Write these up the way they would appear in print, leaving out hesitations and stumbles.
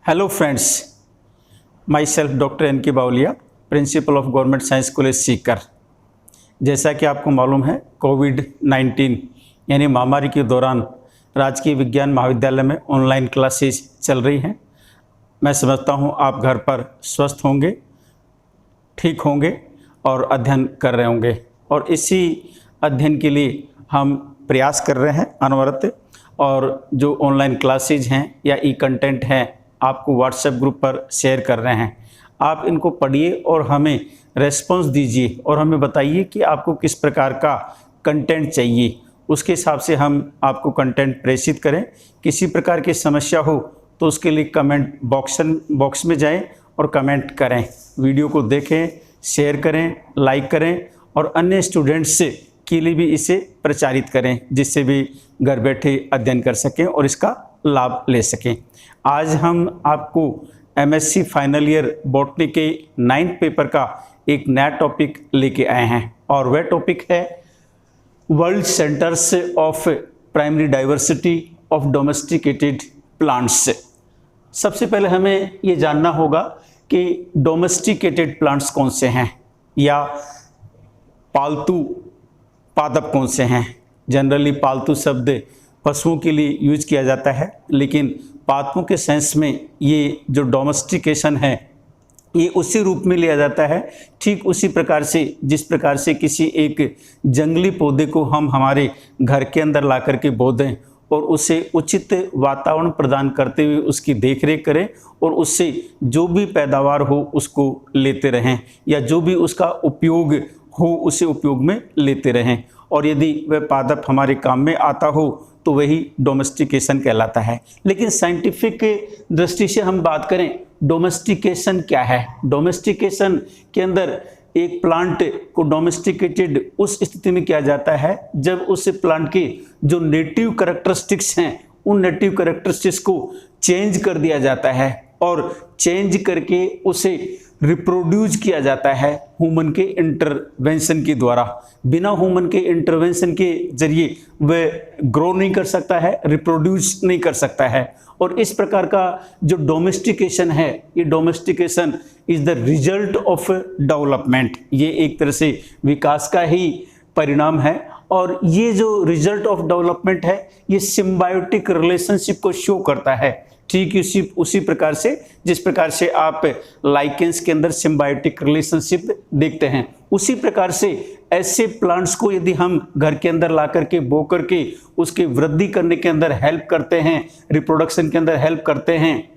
Hello friends, myself doctor N K Bawaliya, principal of government science college Sikar. जैसा कि आपको मालूम है, कोविड-19 यानी महामारी के दौरान राजकीय विज्ञान महाविद्यालय में ऑनलाइन क्लासेस चल रही हैं। मैं समझता हूं आप घर पर स्वस्थ होंगे, ठीक होंगे और अध्ययन कर रहे होंगे। और इसी अध्ययन के लिए हम प्रयास कर रहे हैं अनवरत। और जो ऑनलाइन क्लासेज हैं या ई कंटेंट हैं, आपको व्हाट्सएप ग्रुप पर शेयर कर रहे हैं। आप इनको पढ़िए और हमें रेस्पॉन्स दीजिए और हमें बताइए कि आपको किस प्रकार का कंटेंट चाहिए। उसके हिसाब से हम आपको कंटेंट प्रेषित करें। किसी प्रकार की समस्या हो तो उसके लिए कमेंट बॉक्स में जाएं और कमेंट करें। वीडियो को देखें, शेयर करें, लाइक करें और अन्य स्टूडेंट्स के लिए भी इसे प्रचारित करें, जिससे भी घर बैठे अध्ययन कर सकें और इसका लाभ ले सकें। आज हम आपको एमएससी फाइनल ईयर बॉटनी के 9th पेपर का एक नया टॉपिक लेके आए हैं और वह टॉपिक है world centres of primary diversity of domesticated plants. सबसे पहले हमें ये जानना होगा कि डोमेस्टिकेटेड प्लांट्स कौन से हैं या पालतू पादप कौन से हैं। जनरली पालतू शब्द पशुओं के लिए यूज किया जाता है, लेकिन पादपों के सेंस में ये जो डोमेस्टिकेशन है ये उसी रूप में लिया जाता है, ठीक उसी प्रकार से जिस प्रकार से किसी एक जंगली पौधे को हम हमारे घर के अंदर ला करके बो दें और उसे उचित वातावरण प्रदान करते हुए उसकी देखरेख करें और उससे जो भी पैदावार हो उसको लेते रहें या जो भी उसका उपयोग हो उसे उपयोग में लेते रहें। और यदि वह पादप हमारे काम में आता हो तो वही डोमेस्टिकेशन कहलाता है। लेकिन साइंटिफिक दृष्टि से हम बात करें, डोमेस्टिकेशन क्या है। डोमेस्टिकेशन के अंदर एक प्लांट को डोमेस्टिकेटेड उस स्थिति में किया जाता है जब उस प्लांट के जो नेटिव कैरेक्टरिस्टिक्स हैं उन नेटिव कैरेक्टरिस्टिक्स को चेंज कर दिया जाता है और चेंज करके उसे रिप्रोड्यूस किया जाता है ह्यूमन के इंटरवेंशन के द्वारा। बिना ह्यूमन के इंटरवेंशन के जरिए वह ग्रो नहीं कर सकता है, रिप्रोड्यूस नहीं कर सकता है। और इस प्रकार का जो डोमेस्टिकेशन है, ये domestication is the result of development. ये एक तरह से विकास का ही परिणाम है और ये जो रिजल्ट ऑफ डेवलपमेंट है ये सिम्बायोटिक रिलेशनशिप को शो करता है। ठीक उसी प्रकार से जिस प्रकार से आप लाइकेंस के अंदर सिम्बायोटिक रिलेशनशिप देखते हैं, उसी प्रकार से ऐसे प्लांट्स को यदि हम घर के अंदर ला करके बो करके उसके वृद्धि करने के अंदर हेल्प करते हैं, रिप्रोडक्शन के अंदर हेल्प करते हैं,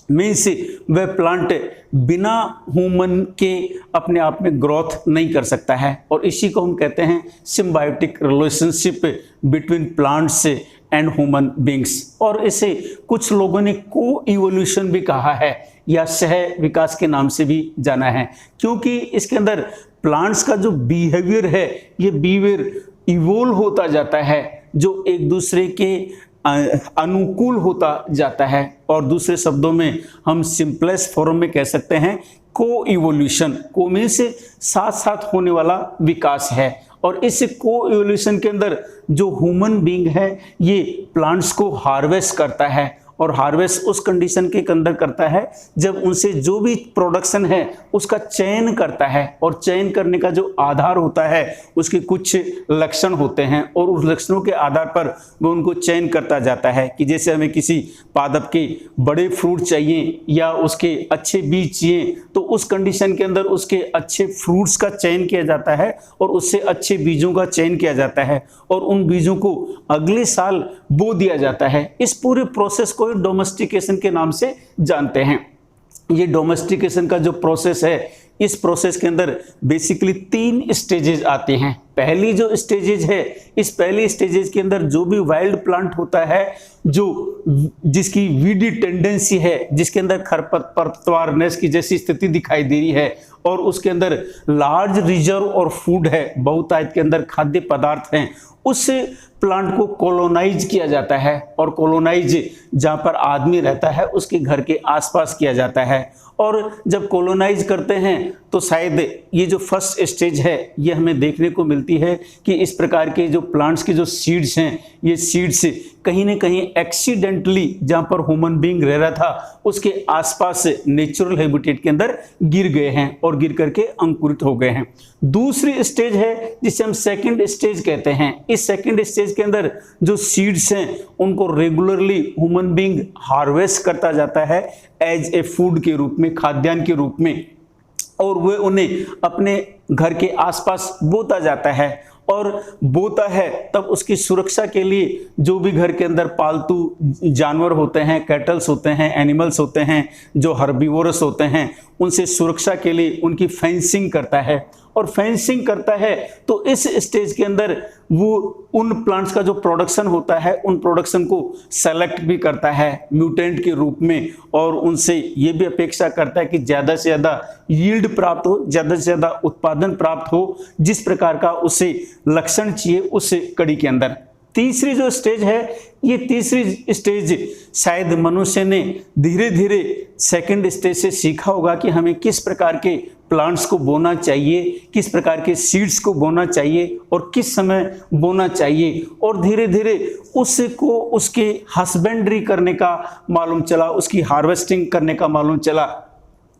मीन्स वह प्लांट बिना ह्यूमन के अपने आप में ग्रोथ नहीं कर सकता है। और इसी को हम कहते हैं symbiotic relationship between plants and human beings. और इसे कुछ लोगों ने को इवोल्यूशन भी कहा है या सह विकास के नाम से भी जाना है, क्योंकि इसके अंदर प्लांट्स का जो बिहेवियर है ये बिहेवियर इवोल्व होता जाता है, जो एक दूसरे के अनुकूल होता जाता है। और दूसरे शब्दों में हम सिंपलेस्ट फॉर्म में कह सकते हैं को इवोल्यूशन। को मीन्स साथ साथ होने वाला विकास है। और इस को इवोल्यूशन के अंदर जो ह्यूमन बीइंग है ये प्लांट्स को हार्वेस्ट करता है और हार्वेस्ट उस कंडीशन के अंदर करता है जब उनसे जो भी प्रोडक्शन है उसका चयन करता है। और चयन करने का जो आधार होता है उसके कुछ लक्षण होते हैं और उस लक्षणों के आधार पर वो उनको चयन करता जाता है कि जैसे हमें किसी पादप के बड़े फ्रूट चाहिए या उसके अच्छे बीज चाहिए तो उस कंडीशन के अंदर उसके अच्छे फ्रूट्स का चयन किया जाता है और उससे अच्छे बीजों का चयन किया जाता है और उन बीजों को अगले साल बो दिया जाता है। इस पूरे प्रोसेस को डोमेस्टिकेशन के नाम से जानते हैं। ये डोमेस्टिकेशन का जो प्रोसेस है, इस प्रोसेस के अंदर बेसिकली 3 स्टेजेस आते हैं। पहली जो स्टेजेज है, इस पहली स्टेजेज के अंदर जो भी वाइल्ड प्लांट होता है जिसकी वीडी टेंडेंसी है, जिसके अंदर खरपतवारनेस की जैसी स्थिति दिखाई दे रही है और उसके अंदर लार्ज रिजर्व और फूड है, बहुतायत के अंदर खाद्य पदार्थ हैं, उस प्लांट को कॉलोनाइज किया जाता है। और कॉलोनाइज जहाँ पर आदमी रहता है उसके घर के आसपास किया जाता है। और जब कॉलोनाइज करते हैं तो शायद ये जो फर्स्ट स्टेज है ये हमें देखने को मिलती मिलती है कि इस प्रकार के जो प्लांट्स के जो सीड्स हैं, ये सीड्स कहीं ना कहीं एक्सीडेंटली जहाँ पर ह्यूमन बीइंग रह रहा था उसके आसपास नेचुरल हैबिटेट के अंदर गिर गए हैं और गिर करके अंकुरित हो गए हैं। दूसरी स्टेज है जिसे हम सेकंड स्टेज कहते हैं। इस सेकंड स्टेज के अंदर जो सीड्स हैं उनको रेगुलरली ह्यूमन बीइंग हार्वेस्ट करता जाता है एज ए फूड के रूप में, खाद्यान्न के रूप में, और वह उन्हें अपने घर के आसपास बोता जाता है। और बोता है तब उसकी सुरक्षा के लिए जो भी घर के अंदर पालतू जानवर होते हैं, कैटल्स होते हैं, एनिमल्स होते हैं, जो हर्बीवोरस होते हैं, उनसे सुरक्षा के लिए उनकी फेंसिंग करता है। और फेंसिंग करता है तो इस स्टेज के अंदर वो उन प्लांट्स का जो प्रोडक्शन होता है उन प्रोडक्शन को सेलेक्ट भी करता है म्यूटेंट के रूप में, और उनसे ये भी अपेक्षा करता है कि ज़्यादा से ज़्यादा यील्ड प्राप्त हो, ज़्यादा से ज़्यादा उत्पादन प्राप्त हो, जिस प्रकार का उसे लक्षण चाहिए उस कड़ी के अंदर। तीसरी जो स्टेज है, ये तीसरी स्टेज शायद मनुष्य ने धीरे धीरे सेकंड स्टेज से सीखा होगा कि हमें किस प्रकार के प्लांट्स को बोना चाहिए, किस प्रकार के सीड्स को बोना चाहिए और किस समय बोना चाहिए, और धीरे धीरे उसको उसके हस्बेंड्री करने का मालूम चला, उसकी हार्वेस्टिंग करने का मालूम चला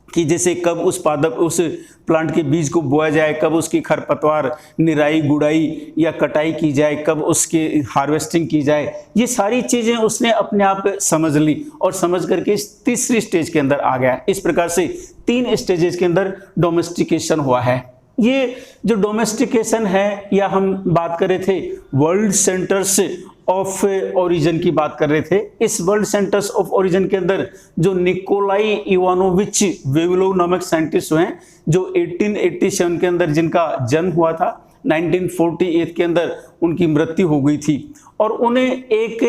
कि जैसे कब उस प्लांट के बीज को बोया जाए, कब उसकी खरपतवार निराई गुड़ाई या कटाई की जाए, कब उसकी हार्वेस्टिंग की जाए। ये सारी चीज़ें उसने अपने आप समझ ली और समझ करके इस तीसरी स्टेज के अंदर आ गया। इस प्रकार से 3 स्टेजेस के अंदर डोमेस्टिकेशन हुआ है। ये जो डोमेस्टिकेशन है, या हम बात कर रहे थे वर्ल्ड सेंटर्स ऑफ ओरिजिन की बात कर रहे थे, इस वर्ल्ड सेंटर्स ऑफ ओरिजिन के अंदर जो निकोलाई इवानोविच वेवलोव नामक साइंटिस्ट हुए हैं, जो 1887 के अंदर जिनका जन्म हुआ था, 1948 के अंदर उनकी मृत्यु हो गई थी, और उन्हें एक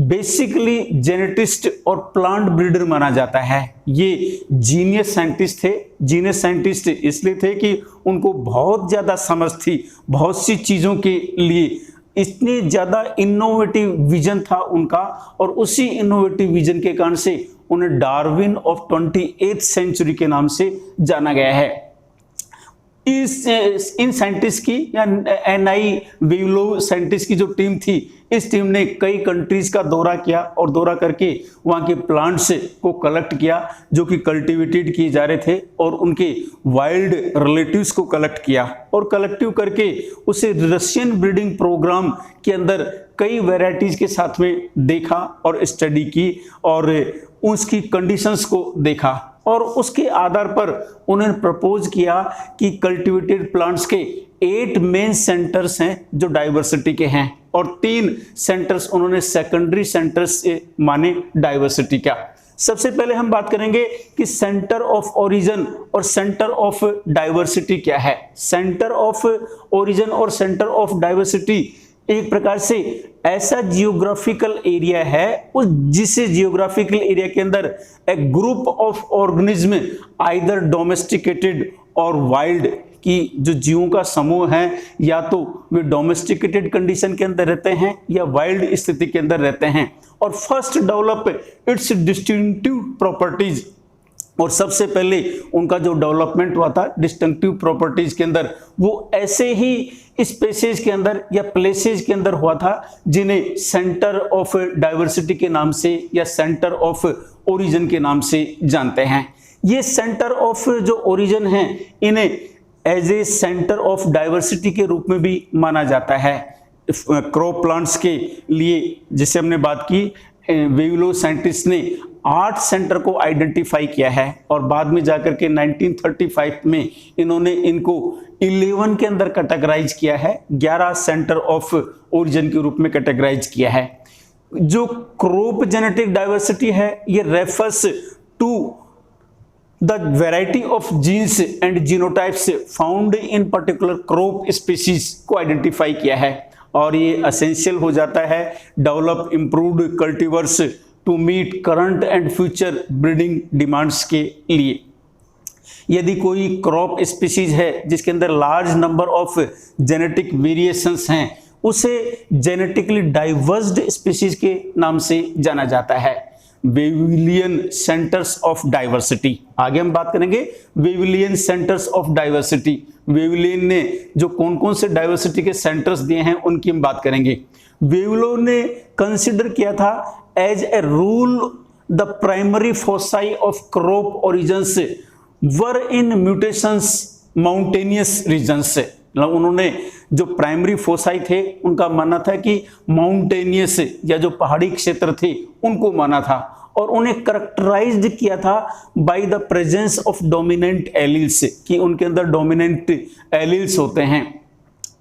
बेसिकली जेनेटिस्ट और प्लांट ब्रीडर माना जाता है। ये जीनियस साइंटिस्ट थे। जीनियस साइंटिस्ट इसलिए थे कि उनको बहुत ज़्यादा समझ थी बहुत सी चीज़ों के लिए, इतनी ज़्यादा इनोवेटिव विजन था उनका, और उसी इनोवेटिव विजन के कारण से उन्हें डार्विन ऑफ 28th सेंचुरी के नाम से जाना गया है। इन साइंटिस्ट की या एनआई वेवलोव साइंटिस्ट की जो टीम थी, इस टीम ने कई कंट्रीज का दौरा किया और दौरा करके वहाँ के प्लांट्स को कलेक्ट किया जो कि कल्टीवेटेड किए जा रहे थे, और उनके वाइल्ड रिलेटिव्स को कलेक्ट किया, और कलेक्टिव करके उसे रशियन ब्रीडिंग प्रोग्राम के अंदर कई वैरायटीज के साथ में देखा और स्टडी की और उसकी कंडीशंस को देखा, और उसके आधार पर उन्होंने प्रपोज किया कि कल्टीवेटेड प्लांट्स के 8 मेन सेंटर्स हैं जो डाइवर्सिटी के हैं, और 3 सेंटर्स उन्होंने सेकेंडरी सेंटर्स से माने डाइवर्सिटी का। सबसे पहले हम बात करेंगे कि सेंटर ऑफ ओरिजिन और सेंटर ऑफ डाइवर्सिटी क्या है। सेंटर ऑफ ओरिजिन और सेंटर ऑफ डाइवर्सिटी एक प्रकार से ऐसा जियोग्राफिकल एरिया है उस जिसे जियोग्राफिकल एरिया के अंदर एक group of organism either domesticated और वाइल्ड की जो जीवों का समूह है, या तो वे डोमेस्टिकेटेड कंडीशन के अंदर रहते हैं या वाइल्ड स्थिति के अंदर रहते हैं, और first develop it's distinctive properties. और सबसे पहले उनका जो डेवलपमेंट हुआ था डिस्टिंक्टिव प्रॉपर्टीज के अंदर, वो ऐसे ही स्पेसीज के अंदर या प्लेसेज के अंदर हुआ था जिन्हें सेंटर ऑफ डाइवर्सिटी के नाम से या सेंटर ऑफ ओरिजिन के नाम से जानते हैं। ये सेंटर ऑफ जो ओरिजिन है, इन्हें as a centre of diversity के रूप में भी माना जाता है। क्रॉप प्लांट्स के लिए जैसे हमने बात की, वेवलोव साइंटिस्ट ने 8 सेंटर को आइडेंटिफाई किया है, और बाद में जाकर के 1935 में इन्होंने इनको 11 के अंदर कैटेगराइज किया है, 11 सेंटर ऑफ ओरिजिन के रूप में कैटेगराइज किया है। जो क्रॉप जेनेटिक डाइवर्सिटी है, ये refers to the variety of genes and genotypes found in particular crop species को आइडेंटिफाई किया है, और ये एसेंशियल हो जाता है develop improved cultivars to meet current and future breeding demands के लिए। यदि कोई क्रॉप स्पीशीज है जिसके अंदर large number of genetic variations हैं, उसे जेनेटिकली डाइवर्स्ड स्पीशीज के नाम से जाना जाता है। वेविलियन सेंटर्स ऑफ डाइवर्सिटी। आगे हम बात करेंगे वेविलियन सेंटर्स ऑफ डाइवर्सिटी। वेविलियन ने जो कौन कौन से डाइवर्सिटी के सेंटर्स दिए हैं उनकी हम बात करेंगे। वेविलो ने कंसिडर किया था as a rule the primary foci of crop origins were in mutations mountainous regions से। मतलब उन्होंने जो प्राइमरी फोसाई थे उनका मानना था कि माउंटेनियस या जो पहाड़ी क्षेत्र थे उनको माना था, और उन्हें करेक्टराइज्ड किया था by the presence of dominant alleles, कि उनके अंदर डोमिनेंट एलील्स होते हैं।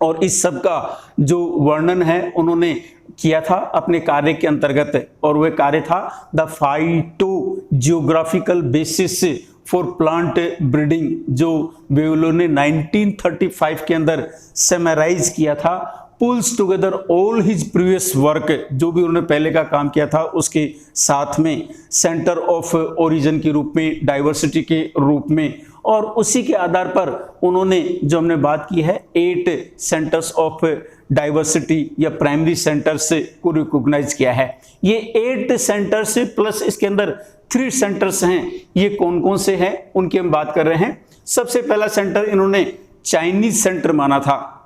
और इस सब का जो वर्णन है उन्होंने किया था अपने कार्य के अंतर्गत, और वह कार्य था the phytogeographical basis for plant breeding, जो वेविलो ने 1935 के अंदर समराइज किया था। Pulls together all his previous work, जो भी उन्होंने पहले का काम किया था उसके साथ में, सेंटर ऑफ ओरिजिन के रूप में, डाइवर्सिटी के रूप में, और उसी के आधार पर उन्होंने जो हमने बात की है 8 सेंटर्स ऑफ डाइवर्सिटी या प्राइमरी सेंटर्स को रिकॉग्नाइज किया है। ये 8 सेंटर्स प्लस इसके अंदर 3 सेंटर्स हैं। ये कौन कौन से हैं उनकी हम बात कर रहे हैं। सबसे पहला सेंटर इन्होंने चाइनीज सेंटर माना था।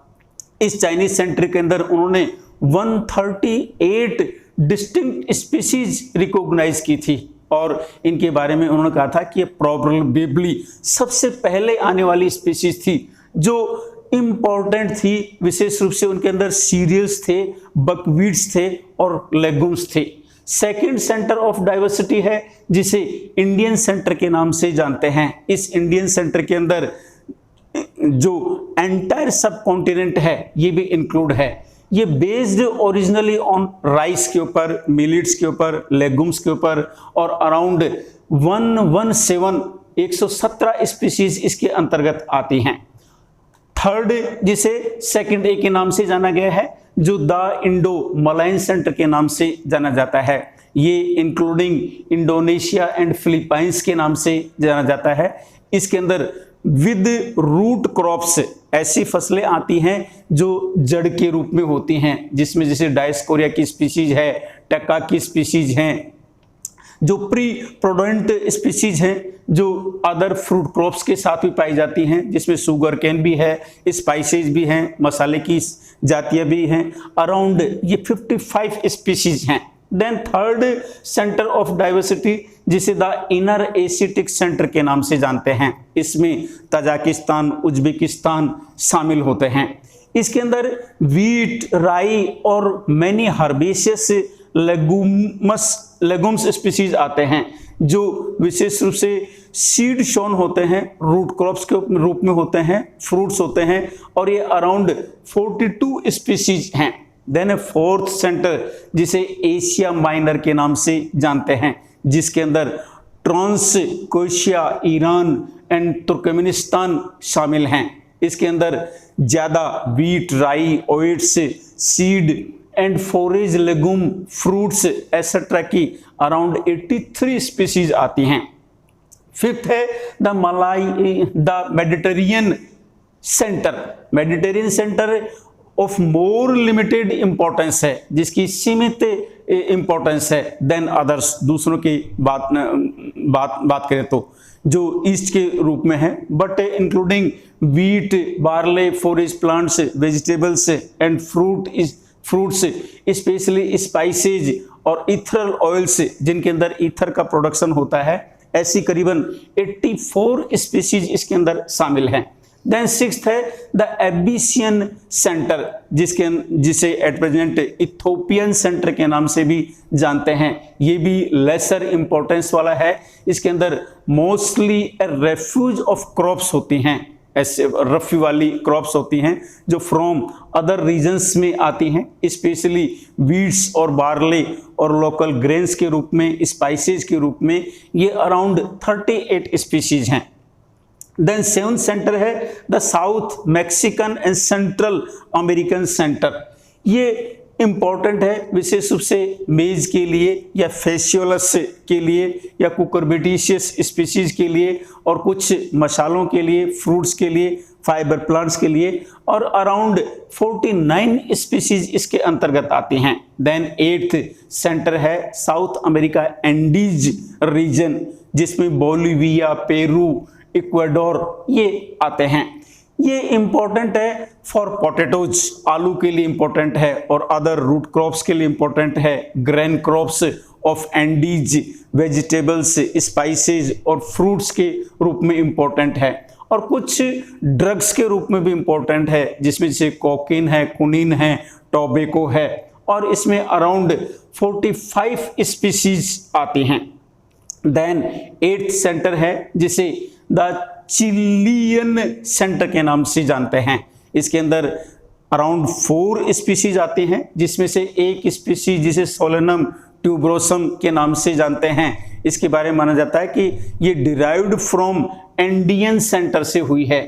इस चाइनीज सेंटर के अंदर उन्होंने 138 डिस्टिंक्ट स्पीसीज रिकॉग्नाइज की थी, और इनके बारे में उन्होंने कहा था कि ये प्रोबेबली सबसे पहले आने वाली स्पीसीज थी जो इंपॉर्टेंट थी। विशेष रूप से उनके अंदर सीरियल्स थे, बकवीट्स थे और लेगुम्स थे। सेकंड सेंटर ऑफ डाइवर्सिटी है जिसे इंडियन सेंटर के नाम से जानते हैं। इस इंडियन सेंटर के अंदर जो एंटायर सब कॉन्टिनेंट है ये भी इंक्लूड है। ये बेस्ड ओरिजिनली ऑन राइस के ऊपर, मिलेट्स के ऊपर, लेगुम्स के ऊपर, और अराउंड 117 स्पीशीज इसके अंतर्गत आती हैं। थर्ड जिसे सेकंड ए के नाम से जाना गया है, जो द इंडो मलायन सेंटर के नाम से जाना जाता है। ये इंक्लूडिंग इंडोनेशिया एंड फिलीपाइंस के नाम से जाना जाता है। इसके अंदर विद रूट क्रॉप्स, ऐसी फसलें आती हैं जो जड़ के रूप में होती हैं, जिसमें जैसे डायस्कोरिया की स्पीशीज है, टक्का की स्पीशीज हैं, जो प्री प्रोडोडेंट स्पीशीज हैं, जो अदर फ्रूट क्रॉप्स के साथ भी पाई जाती हैं, जिसमें शुगर केन भी है, स्पाइसेज भी हैं, मसाले की जातियां भी हैं। अराउंड ये 55 स्पीशीज हैं। Then third centre of diversity जिसे द इनर एशियाटिक सेंटर के नाम से जानते हैं। इसमें तजाकिस्तान, उज्बेकिस्तान शामिल होते हैं। इसके अंदर वीट, राई और मैनी हर्बेशियस लेगुम्स स्पीशीज आते हैं, जो विशेष रूप से सीड शोन होते हैं, रूट क्रॉप्स के रूप में होते हैं, फ्रूट्स होते हैं, और ये अराउंड 42 स्पीशीज हैं। देन फोर्थ सेंटर जिसे एशिया माइनर के नाम से जानते हैं, जिसके अंदर Transcaucasia, Iran and Turkmenistan शामिल हैं। इसके अंदर ज़्यादा wheat, rye, oats, seed and forage, legume, fruits etcetera की अराउंड 83 स्पीशीज आती हैं। फिफ्थ है the Mediterranean centre. Mediterranean centre of more limited importance है, जिसकी सीमित इंपॉर्टेंस है देन अदर्स, दूसरों की बात करें तो, जो ईस्ट के रूप में है, but including wheat, barley, forage plants, vegetables and fruits, specially spices और इथरल ऑयल्स, जिनके अंदर ईथर का प्रोडक्शन होता है। ऐसी करीबन 84 स्पीशीज इसके अंदर शामिल हैं। देन सिक्स्थ है द एबिसियन सेंटर, जिसे एट प्रेजेंट इथोपियन सेंटर के नाम से भी जानते हैं। ये भी लेसर इंपॉर्टेंस वाला है। इसके अंदर मोस्टली रेफ्यूज ऑफ क्रॉप्स होती हैं, ऐसे रफी वाली क्रॉप्स होती हैं जो फ्रॉम अदर रीजन्स में आती हैं, स्पेशली वीट्स और बार्ले और लोकल ग्रेन्स के रूप में, स्पाइसेज के रूप में। ये अराउंड 38 स्पीशीज हैं। देन सेवंथ सेंटर है the south Mexican and central American centre. ये इंपॉर्टेंट है विशेष रूप से मेज के लिए या फेसियोलस के लिए या कुकुरबिटेशियस स्पीशीज के लिए और कुछ मसालों के लिए, फ्रूट्स के लिए, फाइबर प्लांट्स के लिए, और अराउंड 49 स्पीसीज इसके अंतर्गत आती हैं। देन 8th सेंटर है साउथ अमेरिका एंडीज रीजन, जिसमें बोलिविया, पेरू, इक्वाडोर ये आते हैं। ये इंपॉर्टेंट है फॉर पोटैटोज, आलू के लिए इंपॉर्टेंट है, और अदर रूट क्रॉप्स के लिए इंपॉर्टेंट है, grain crops of Andes, vegetables, spices और फ्रूट्स के रूप में इंपॉर्टेंट है, और कुछ ड्रग्स के रूप में भी इंपॉर्टेंट है, जिसमें जैसे कोकीन है, कुनीन है, टोबैको है, और इसमें अराउंड 45 स्पीसीज आती हैं। देन 8th सेंटर है जिसे द चिलियन सेंटर के नाम से जानते हैं। इसके अंदर अराउंड 4 स्पीसीज आती हैं, जिसमें से एक स्पीसीज जिसे सोलेनम ट्यूबरोसम के नाम से जानते हैं, इसके बारे में माना जाता है कि ये डिराइव्ड फ्रॉम एंडियन सेंटर से हुई है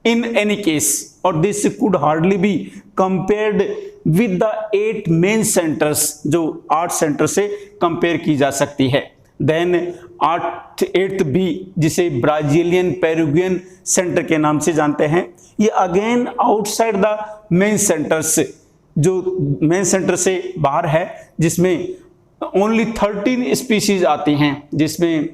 इन एनी केस, और this could hardly be compared with the 8 main centres, जो 8 सेंटर से कंपेयर की जा सकती है। देन 8th बी जिसे ब्राजीलियन पेरुवियन सेंटर के नाम से जानते हैं, ये again outside the main centres, जो मेन सेंटर से बाहर है, जिसमें ओनली 13 स्पीसीज आती हैं, जिसमें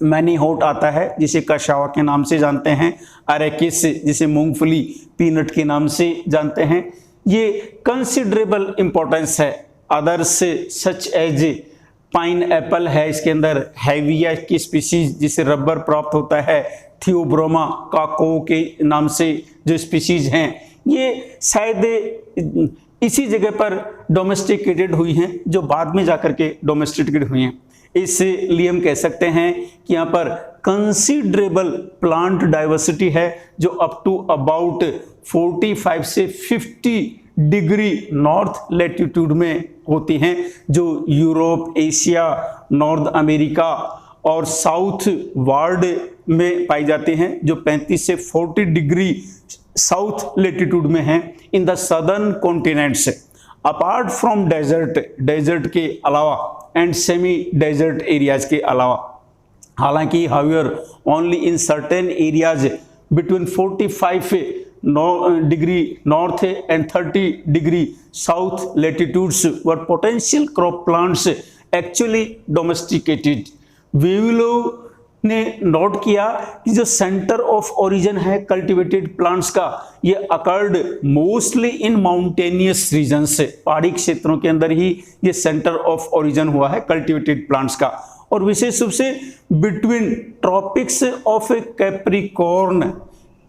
मैनीहोट आता है जिसे कशावा के नाम से जानते हैं, अरेकिस जिसे मूंगफली पीनट के नाम से जानते हैं। ये कंसिडरेबल इंपॉर्टेंस है। Others such as pineapple है, इसके अंदर हैविया की स्पीसीज जिसे रबर प्राप्त होता है, थियोब्रोमा काको के नाम से जो स्पीसीज हैं, ये शायद इसी जगह पर डोमेस्टिकेटेड हुई हैं, जो बाद में जाकर के डोमेस्टिकेटेड हुई हैं। इसलिए हम कह सकते हैं कि यहाँ पर कंसिडरेबल प्लांट डाइवर्सिटी है, जो अप टू अबाउट 45 से 50 डिग्री नॉर्थ लेटीट्यूड में होती हैं, जो यूरोप, एशिया, नॉर्थ अमेरिका और साउथ वर्ल्ड में पाई जाती हैं, जो 35 से 40 डिग्री साउथ लेटीट्यूड में हैं in the southern continents. Apart from desert के अलावा एंड सेमी डेजर्ट एरियाज के अलावा, हालांकि however only in certain areas between 45 degree north and 30 degree south latitudes were potential crop plants actually domesticated. Vavilov ने नोट किया कि जो सेंटर ऑफ ओरिजिन है कल्टीवेटेड प्लांट्स का, ये occurred mostly in mountainous regions, पहाड़ी क्षेत्रों के अंदर ही ये सेंटर ऑफ ओरिजिन हुआ है कल्टीवेटेड प्लांट्स का, और विशेष रूप से बिटवीन ट्रॉपिक्स ऑफ कैप्रिकॉर्न,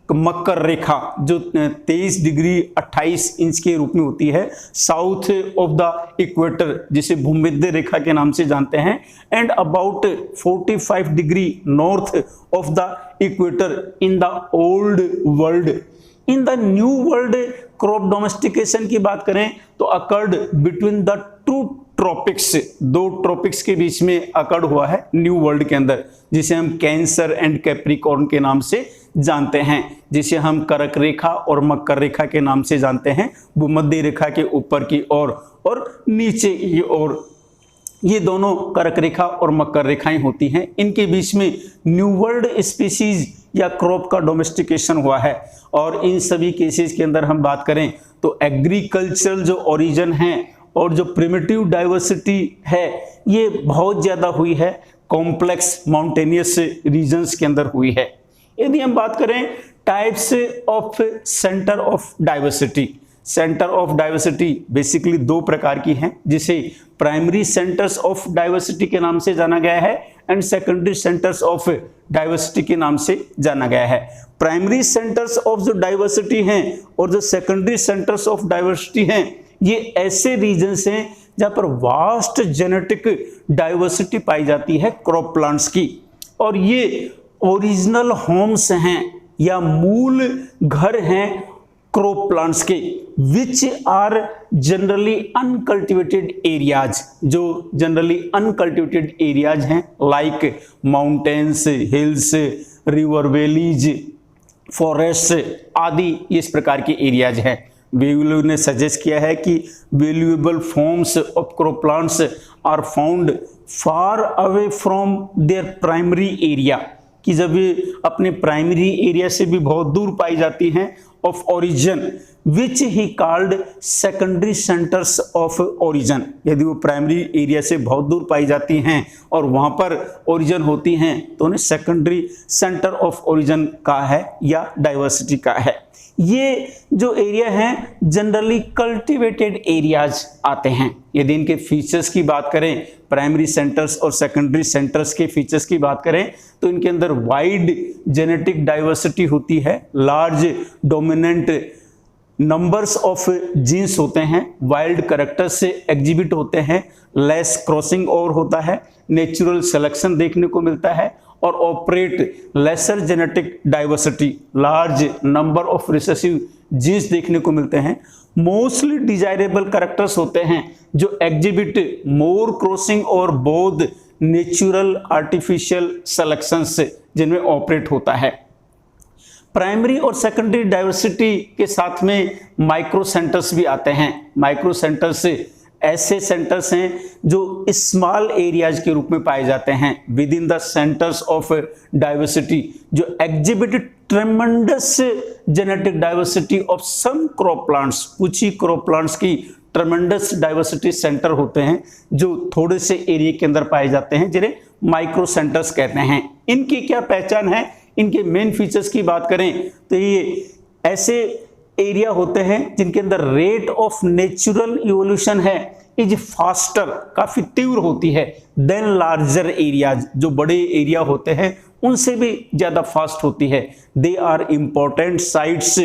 मकर रेखा जो 23 डिग्री 28 इंच के रूप में होती है, साउथ ऑफ द इक्वेटर जिसे भूमध्य रेखा के नाम से जानते हैं, and about 45 degree north of the equator in the old world. In the new world crop domestication की बात करें तो occurred between the 2 tropics, 2 tropics के बीच में अकर्ड हुआ है न्यू वर्ल्ड के अंदर, जिसे हम कैंसर एंड कैप्रिकॉर्न के नाम से जानते हैं, जिसे हम कर्क रेखा और मकर रेखा के नाम से जानते हैं, भूमध्य रेखा के ऊपर की ओर और नीचे की ओर। ये दोनों कर्क रेखा और मकर रेखाएं होती हैं, इनके बीच में न्यू वर्ल्ड स्पीसीज या क्रॉप का डोमेस्टिकेशन हुआ है। और इन सभी केसेस के अंदर हम बात करें तो एग्रीकल्चरल जो ओरिजिन है और जो प्रिमिटिव डाइवर्सिटी है, ये बहुत ज़्यादा हुई है कॉम्प्लेक्स माउंटेनियस रीजन्स के अंदर हुई है। यदि हम बात करें types of centre of diversity, centre of diversity basically 2 प्रकार की हैं, जिसे प्राइमरी सेंटर्स ऑफ डाइवर्सिटी के नाम से जाना गया है and secondary centres of diversity के नाम से जाना गया है। प्राइमरी सेंटर्स ऑफ जो डाइवर्सिटी हैं और जो सेकेंडरी सेंटर्स ऑफ डाइवर्सिटी हैं, ये ऐसे रीजन्स हैं जहां पर वास्ट जेनेटिक डाइवर्सिटी पाई जाती है क्रॉप प्लांट्स की, और ये ओरिजिनल होम्स हैं या मूल घर हैं क्रॉप प्लांट्स के, which are generally uncultivated areas, जो जनरली अनकल्टिवेटेड एरियाज हैं, like mountains, hills, river valleys, forest आदि इस प्रकार के एरियाज हैं। वेविलो ने सजेस्ट किया है कि valuable forms of crop plants are found far away from their primary area, कि जब ये अपने प्राइमरी एरिया से भी बहुत दूर पाई जाती हैं of origin which he called secondary centres of origin. यदि वो प्राइमरी एरिया से बहुत दूर पाई जाती हैं और वहां पर ओरिजिन होती हैं तो उन्हें सेकेंडरी सेंटर ऑफ ओरिजिन का है या डाइवर्सिटी का है। ये जो एरिया हैं जनरली कल्टीवेटेड एरियाज आते हैं। यदि इनके फीचर्स की बात करें, प्राइमरी सेंटर्स और सेकेंडरी सेंटर्स के फीचर्स की बात करें तो इनके अंदर वाइड जेनेटिक डाइवर्सिटी होती है, large dominant numbers of genes होते हैं, वाइल्ड कैरेक्टर्स से एग्जिबिट होते हैं, लेस क्रॉसिंग ओवर होता है, नेचुरल सिलेक्शन देखने को मिलता है और operate lesser genetic diversity, large number of recessive genes देखने को मिलते हैं। मोस्टली डिजायरेबल कैरेक्टर्स होते हैं जो एग्जिबिट मोर क्रॉसिंग और बोथ नेचुरल आर्टिफिशियल सिलेक्शन से जिनमें ऑपरेट होता है। प्राइमरी और सेकेंडरी डाइवर्सिटी के साथ में माइक्रो सेंटर्स भी आते हैं। माइक्रो सेंटर्स ऐसे सेंटर्स हैं जो स्मॉल एरियाज के रूप में पाए जाते हैं within the centres of diversity, जो exhibit tremendous genetic diversity of some crop plants. कुछ ही क्रॉप प्लांट्स की ट्रेमेंडस डाइवर्सिटी सेंटर होते हैं जो थोड़े से एरिया के अंदर पाए जाते हैं, जिन्हें माइक्रो सेंटर्स कहते हैं। इनकी क्या पहचान है, इनके मेन फीचर्स की बात करें तो ये ऐसे एरिया होते हैं जिनके अंदर रेट ऑफ नेचुरल इवोल्यूशन है इज फास्टर, काफी तीव्र होती है, देन लार्जर एरियाज, जो बड़े एरिया होते हैं उनसे भी ज्यादा फास्ट होती है। They are important sites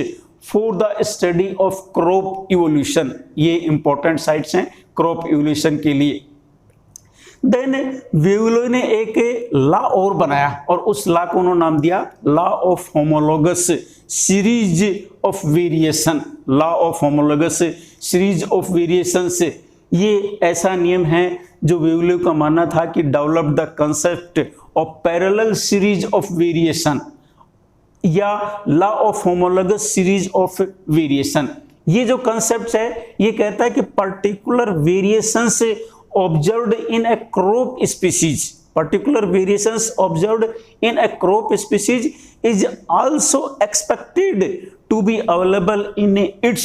for the study of crop evolution. ये इंपॉर्टेंट साइट्स हैं क्रॉप इवोल्यूशन के लिए। देन वेवलो ने एक लॉ और बनाया और उस लॉ को उन्होंने नाम दिया law of homologous series of variation. Law of homologous series of variation से ये ऐसा नियम है जो वेवलो का मानना था कि develop the concept of parallel series of variation या law of homologous series of variation. ये जो कंसेप्ट है ये कहता है कि पर्टिकुलर वेरिएशन से observed in a crop species, particular variations observed in a crop species is also expected to be available in its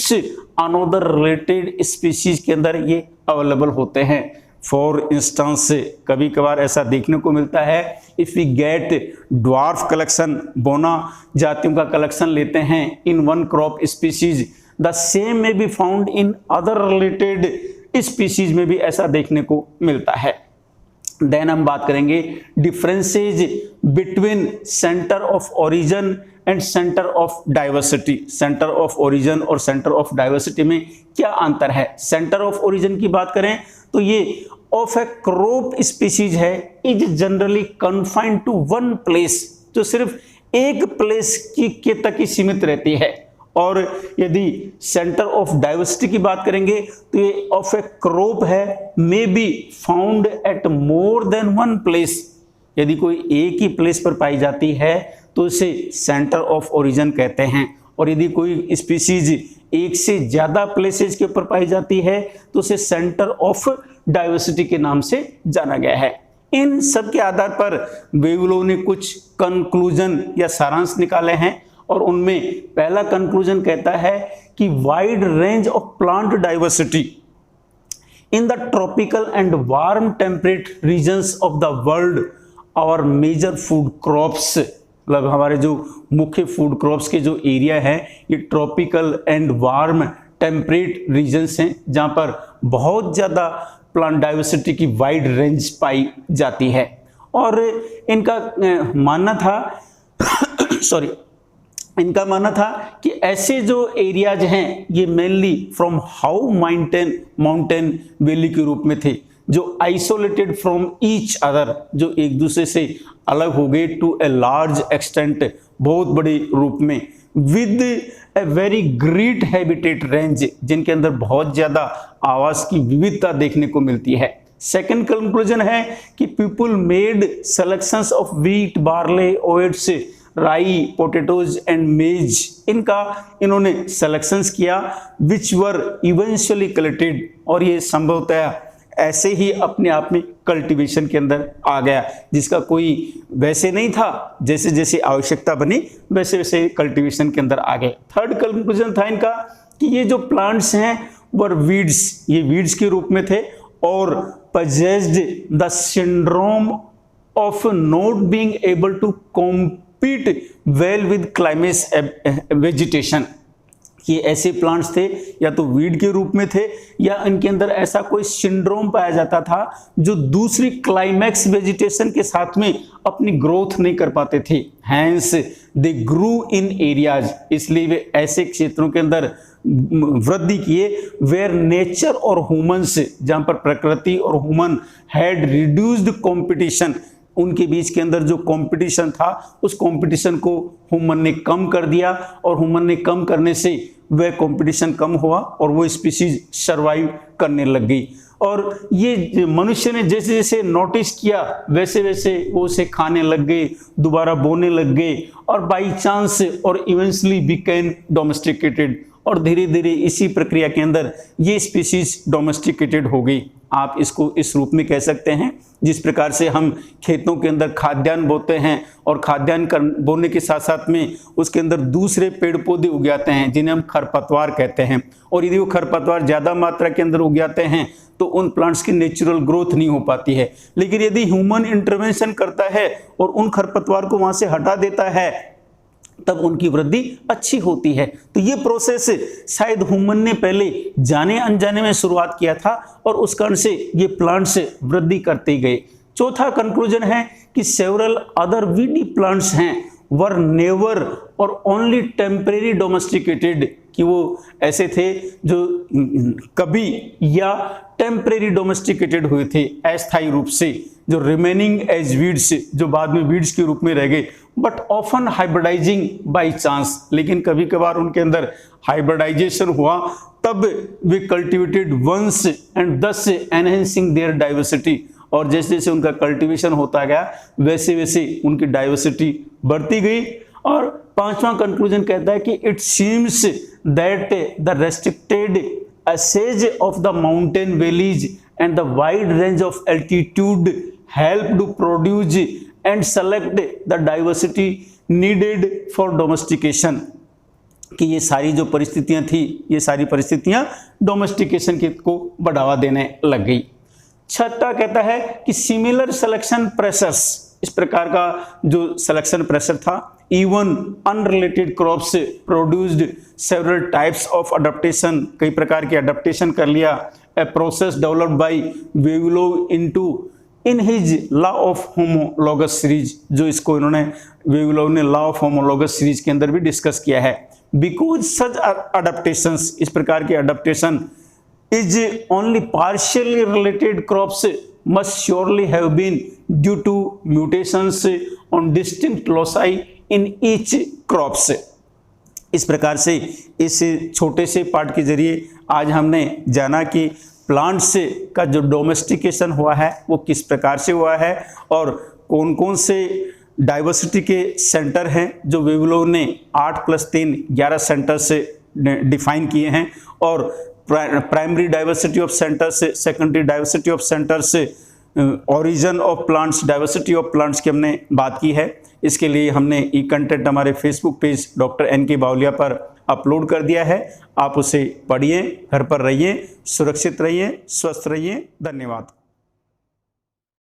another related species के अंदर ये available होते हैं। फॉर इंस्टांस कभी कभार ऐसा देखने को मिलता है, if we get dwarf collection, बोना जातियों का कलेक्शन लेते हैं in one crop species, the same may be found in other related species में भी ऐसा देखने को मिलता है। देन हम बात करेंगे differences between centre of origin and centre of diversity. Centre of origin और सेंटर ऑफ डाइवर्सिटी में क्या अंतर है। सेंटर ऑफ ओरिजिन की बात करें तो ये ऑफ ए क्रॉप स्पीसीज है, is generally confined to one place, जो सिर्फ एक प्लेस के तक ही सीमित रहती है। और यदि सेंटर ऑफ डाइवर्सिटी की बात करेंगे तो ये ऑफ ए क्रॉप है, may be found at more than one place. यदि कोई एक ही प्लेस पर पाई जाती है तो इसे सेंटर ऑफ ओरिजिन कहते हैं, और यदि कोई स्पीसीज एक से ज्यादा प्लेसेस के ऊपर पाई जाती है तो उसे सेंटर ऑफ डाइवर्सिटी के नाम से जाना गया है। इन सब के आधार पर वेवलो ने कुछ कंक्लूजन या सारांश निकाले हैं और उनमें पहला कंक्लूजन कहता है कि wide range of plant diversity in the tropical and warm temperate regions of the world our major food crops, मतलब हमारे जो मुख्य फूड क्रॉप्स के जो एरिया है ये tropical and warm temperate regions हैं जहां पर बहुत ज़्यादा प्लांट डाइवर्सिटी की वाइड रेंज पाई जाती है। और इनका मानना था इनका मानना था कि ऐसे जो एरियाज हैं ये mainly from how mountain valley के रूप में थे, जो आइसोलेटेड फ्रॉम ईच अदर, जो एक दूसरे से अलग हो गए टू ए लार्ज एक्सटेंट, बहुत बड़े रूप में, with a very great habitat range, जिनके अंदर बहुत ज्यादा आवास की विविधता देखने को मिलती है। सेकेंड कंक्लूजन है कि people made selections of wheat, barley, oats, राई, पोटैटोज एंड मेज, इन्होंने सिलेक्शंस किया विच वर इवेंचुअली कलेक्टेड, और ये संभवतः ऐसे ही अपने आप में कल्टीवेशन के अंदर आ गया, जिसका कोई वैसे नहीं था, जैसे जैसे आवश्यकता बनी वैसे वैसे कल्टीवेशन के अंदर आ गए। थर्ड कंक्लूजन था इनका कि ये जो प्लांट्स हैं वो वीड्स, ये वीड्स के रूप में थे और possessed the syndrome of not being able to compete well with climate vegetation. ये ऐसे प्लांट्स थे या तो वीड के रूप में थे या इनके अंदर ऐसा कोई सिंड्रोम पाया जाता था जो दूसरी क्लाइमैक्स वेजिटेशन के साथ में अपनी ग्रोथ नहीं कर पाते थे। Hence they Guru in areas, इसलिए वे ऐसे क्षेत्रों के अंदर वृद्धि किए वेयर नेचर और ह्यूमंस, जहां पर प्रकृति और ह्यूमन हैड रिड्यूस्ड कंपटीशन, उनके बीच के अंदर जो कंपटीशन था उस कंपटीशन को ह्यूमन ने कम कर दिया और ह्यूमन ने कम करने से वह कंपटीशन कम हुआ और वो स्पीशीज सर्वाइव करने लग गई। और ये मनुष्य ने जैसे जैसे नोटिस किया वैसे वैसे वो उसे खाने लग गए, दोबारा बोने लग गए और बाई चांस और इवेंचुअली बिकेम डोमेस्टिकेटेड, और धीरे धीरे इसी प्रक्रिया के अंदर ये स्पीशीज डोमेस्टिकेटेड हो गई। आप इसको इस रूप में कह सकते हैं जिस प्रकार से हम खेतों के अंदर खाद्यान्न बोते हैं और खाद्यान्न बोने के साथ साथ में उसके अंदर दूसरे पेड़ पौधे उगाते हैं जिन्हें हम खरपतवार कहते हैं, और यदि वो खरपतवार ज़्यादा मात्रा के अंदर उगाते हैं तो उन प्लांट्स की नेचुरल ग्रोथ नहीं हो पाती है। लेकिन यदि ह्यूमन इंटरवेंशन करता है और उन खरपतवार को वहाँ से हटा देता है तब उनकी वृद्धि अच्छी होती है। तो ये प्रोसेस शायद ह्यूमन ने पहले जाने अनजाने में शुरुआत किया था और उस कारण से ये प्लांट्स वृद्धि करते गए। चौथा कंक्लूजन है कि सेवरल अदर वीडी प्लांट्स हैं वर नेवर और ओनली टेम्परेरी डोमेस्टिकेटेड, कि वो ऐसे थे जो कभी या टेम्परेरी डोमेस्टिकेटेड हुए थे अस्थायी रूप से, जो रिमेनिंग एज वीड्स, जो बाद में वीड्स के रूप में रह गए, बट ऑफन हाइब्रिडाइजिंग बाय चांस, लेकिन कभी कभार उनके अंदर हाइब्रिडाइजेशन हुआ तब वे कल्टिवेटेड वंस एंड दस एनहेंसिंग देयर डाइवर्सिटी, और जैसे जैसे उनका कल्टीवेशन होता गया वैसे वैसे उनकी डाइवर्सिटी बढ़ती गई। और पांचवा कंक्लूजन कहता है कि it seems that the restricted ascent of the mountain valleys and the wide range of altitude help to produce and select the diversity needed for domestication, कि ये सारी जो परिस्थितियां थी ये सारी परिस्थितियां डोमेस्टिकेशन को बढ़ावा देने लग गई। छठा कहता है कि सिमिलर सिलेक्शन प्रेशर्स, इस प्रकार का जो सिलेक्शन प्रेशर था, even unrelated crops produced several types of adaptation, कई प्रकार के अडेप्टेशन कर लिया। A process developed by Vavilov into in his law of homologous series, जो इसको इन्होंने वेवलोव ने लॉ ऑफ होमोलॉगस सीरीज के अंदर भी डिस्कस किया है। बिकॉज सच अडेप्टेशंस, इस प्रकार के adaptation is only partially related crops must surely have been due to mutations on distinct loci in each crops। इस प्रकार से इस छोटे से पार्ट के जरिए आज हमने जाना कि प्लांट्स का जो डोमेस्टिकेशन हुआ है वो किस प्रकार से हुआ है और कौन कौन से डाइवर्सिटी के सेंटर हैं जो वेवलोव ने 8+3 11 सेंटर से डिफाइन किए हैं, और प्राइमरी डाइवर्सिटी ऑफ सेंटर्स से, सेकेंडरी डाइवर्सिटी ऑफ सेंटर्स से, origin of plants, diversity of plants की हमने बात की है। इसके लिए हमने ई कंटेंट हमारे फेसबुक पेज डॉक्टर एन.के. बावलिया पर अपलोड कर दिया है। आप उसे पढ़िए, घर पर रहिए, सुरक्षित रहिए, स्वस्थ रहिए। धन्यवाद।